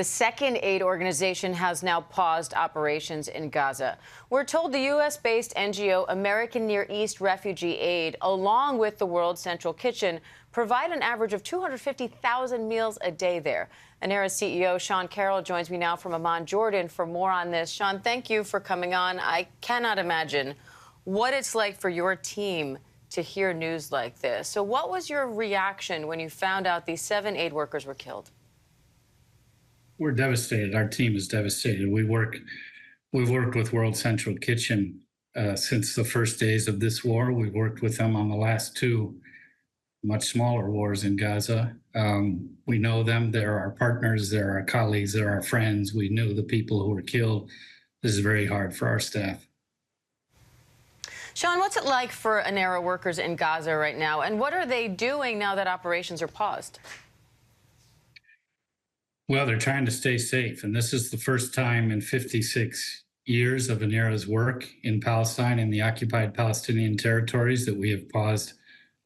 The second aid organization has now paused operations in Gaza. We're told the U.S.-based NGO American Near East Refugee Aid, along with the World Central Kitchen, provide an average of 250,000 meals a day there. UNRWA's CEO Sean Carroll joins me now from Amman, Jordan, for more on this. Sean, thank you for coming on. I cannot imagine what it's like for your team to hear news like this. So what was your reaction when you found out these 7 aid workers were killed? We're devastated. Our team is devastated. We've worked with World Central Kitchen since the first days of this war. We've worked with them on the last 2 much smaller wars in Gaza. We know them. They're our partners. They're our colleagues. They're our friends. We knew the people who were killed. This is very hard for our staff. Sean, what's it like for UNRWA workers in Gaza right now, and what are they doing now that operations are paused? Well, they're trying to stay safe, and this is the first time in 56 years of UNRWA's work in Palestine and the occupied Palestinian territories that we have paused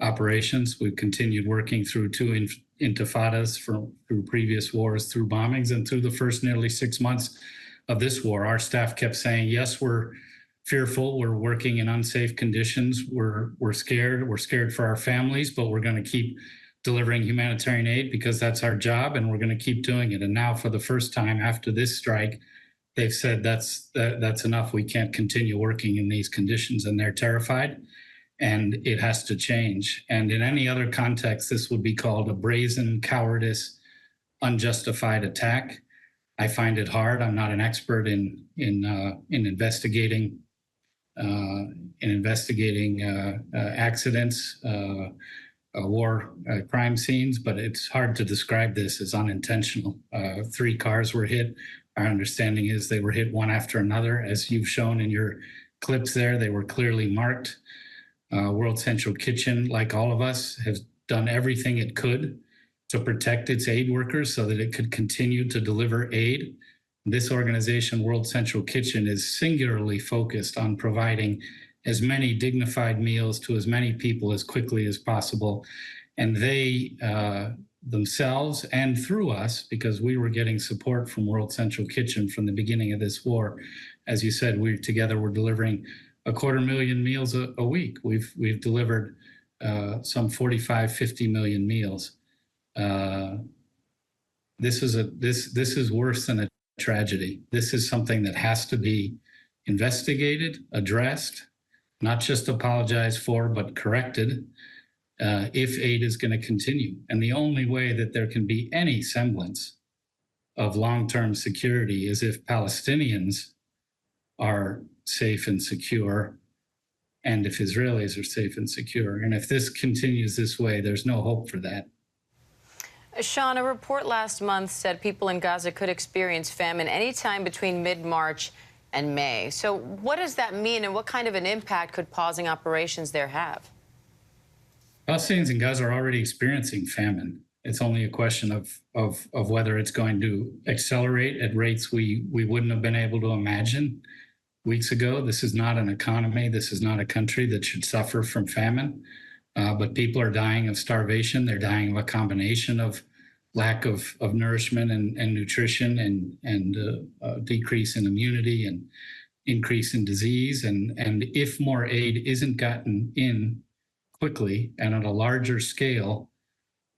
operations. We've continued working through 2 intifadas, through previous wars, through bombings, and through the first nearly 6 months of this war. Our staff kept saying, yes, we're fearful, we're working in unsafe conditions, we're scared for our families, but we're going to keep delivering humanitarian aid because that's our job, and we're going to keep doing it. And now, for the first time after this strike, they've said that's enough. We can't continue working in these conditions, and they're terrified, and it has to change. And in any other context, this would be called a brazen, cowardice, unjustified attack. I find it hard. I'm not an expert in investigating accidents. War crime scenes, but it's hard to describe this as unintentional. 3 cars were hit. Our understanding is they were hit one after another. As you've shown in your clips there, they were clearly marked. World Central Kitchen, like all of us, has done everything it could to protect its aid workers so that it could continue to deliver aid. This organization, World Central Kitchen, is singularly focused on providing as many dignified meals to as many people as quickly as possible. And they themselves, and through us, because we were getting support from World Central Kitchen from the beginning of this war, as you said, we're delivering 250,000 meals a week. We've delivered some 45-50 million meals. This is worse than a tragedy. This is something that has to be investigated, addressed, not just apologized for, but corrected if aid is going to continue. And the only way that there can be any semblance of long-term security is if Palestinians are safe and secure, and if Israelis are safe and secure. And if this continues this way, there's no hope for that. Sean, a report last month said people in Gaza could experience famine anytime between mid-March and May. So what does that mean, and what kind of an impact could pausing operations there have? Palestinians in Gaza are already experiencing famine. It's only a question of whether it's going to accelerate at rates we wouldn't have been able to imagine weeks ago. This is not an economy. This is not a country that should suffer from famine. But people are dying of starvation. They're dying of a combination of lack of nourishment and nutrition, and decrease in immunity and increase in disease. And if more aid isn't gotten in quickly and at a larger scale,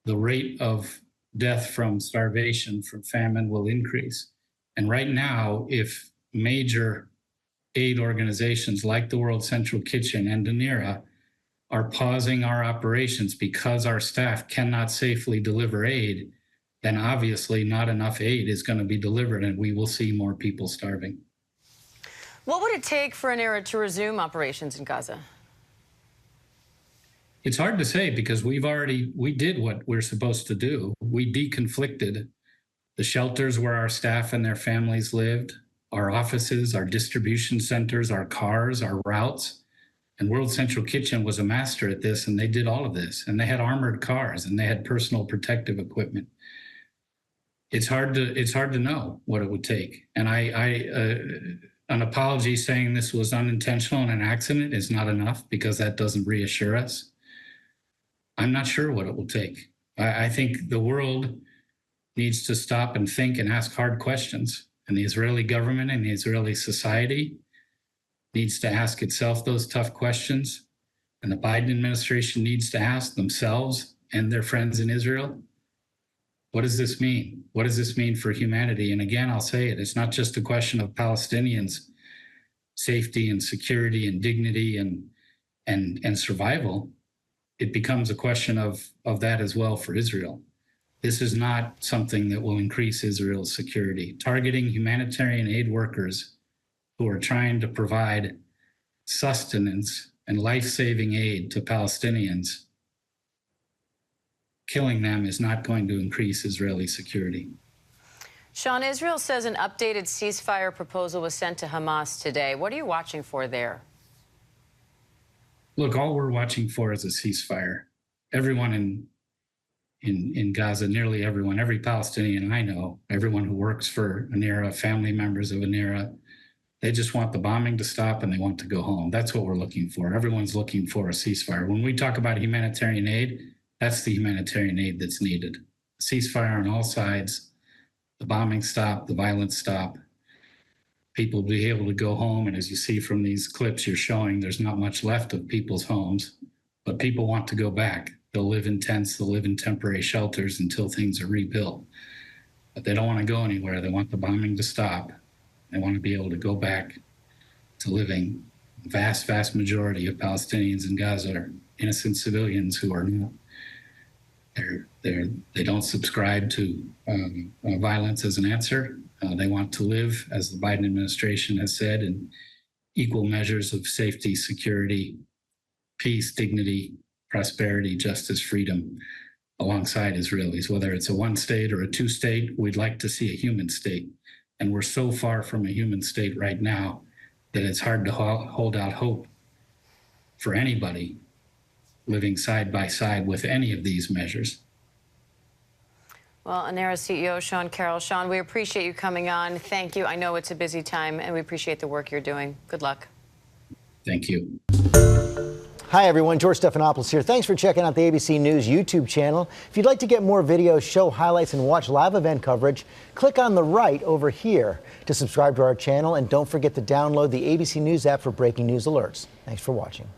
the rate of death from starvation, from famine, will increase. And right now, if major aid organizations like the World Central Kitchen and UNRWA are pausing our operations because our staff cannot safely deliver aid, then obviously not enough aid is going to be delivered, and we will see more people starving. What would it take for UNRWA to resume operations in Gaza? It's hard to say, because we did what we're supposed to do. We deconflicted the shelters where our staff and their families lived, our offices, our distribution centers, our cars, our routes. And World Central Kitchen was a master at this, and they did all of this. And they had armored cars, and they had personal protective equipment. It's hard to know what it would take. And an apology saying this was unintentional and an accident is not enough, because that doesn't reassure us. I'm not sure what it will take. I think the world needs to stop and think and ask hard questions. And the Israeli government and the Israeli society needs to ask itself those tough questions. And the Biden administration needs to ask themselves and their friends in Israel, what does this mean? What does this mean for humanity? And again, I'll say it, it's not just a question of Palestinians' safety and security and dignity and survival. It becomes a question of that as well for Israel. This is not something that will increase Israel's security. Targeting humanitarian aid workers who are trying to provide sustenance and life-saving aid to Palestinians, killing them is not going to increase Israeli security. Sean, Israel says an updated ceasefire proposal was sent to Hamas today. What are you watching for there? Look, all we're watching for is a ceasefire. Everyone in Gaza, nearly everyone, every Palestinian I know, everyone who works for UNRWA, family members of UNRWA, they just want the bombing to stop and they want to go home. That's what we're looking for. Everyone's looking for a ceasefire. When we talk about humanitarian aid, that's the humanitarian aid that's needed. A ceasefire on all sides, the bombing stop, the violence stop, people be able to go home. And as you see from these clips you're showing, there's not much left of people's homes, but people want to go back. They'll live in tents, they'll live in temporary shelters until things are rebuilt. But they don't want to go anywhere. They want the bombing to stop. They want to be able to go back to living. The vast, vast majority of Palestinians in Gaza are innocent civilians who are not. They don't subscribe to violence as an answer. They want to live, as the Biden administration has said, in equal measures of safety, security, peace, dignity, prosperity, justice, freedom, alongside Israelis. Whether it's a one state or a two state, we'd like to see a human state. And we're so far from a human state right now that it's hard to hold out hope for anybody living side by side with any of these measures. Well, UNRWA CEO Sean Carroll. Sean, we appreciate you coming on. Thank you. I know it's a busy time, and we appreciate the work you're doing. Good luck. Thank you. Hi, everyone. George Stephanopoulos here. Thanks for checking out the ABC News YouTube channel. If you'd like to get more videos, show highlights, and watch live event coverage, click on the right over here to subscribe to our channel. And don't forget to download the ABC News app for breaking news alerts. Thanks for watching.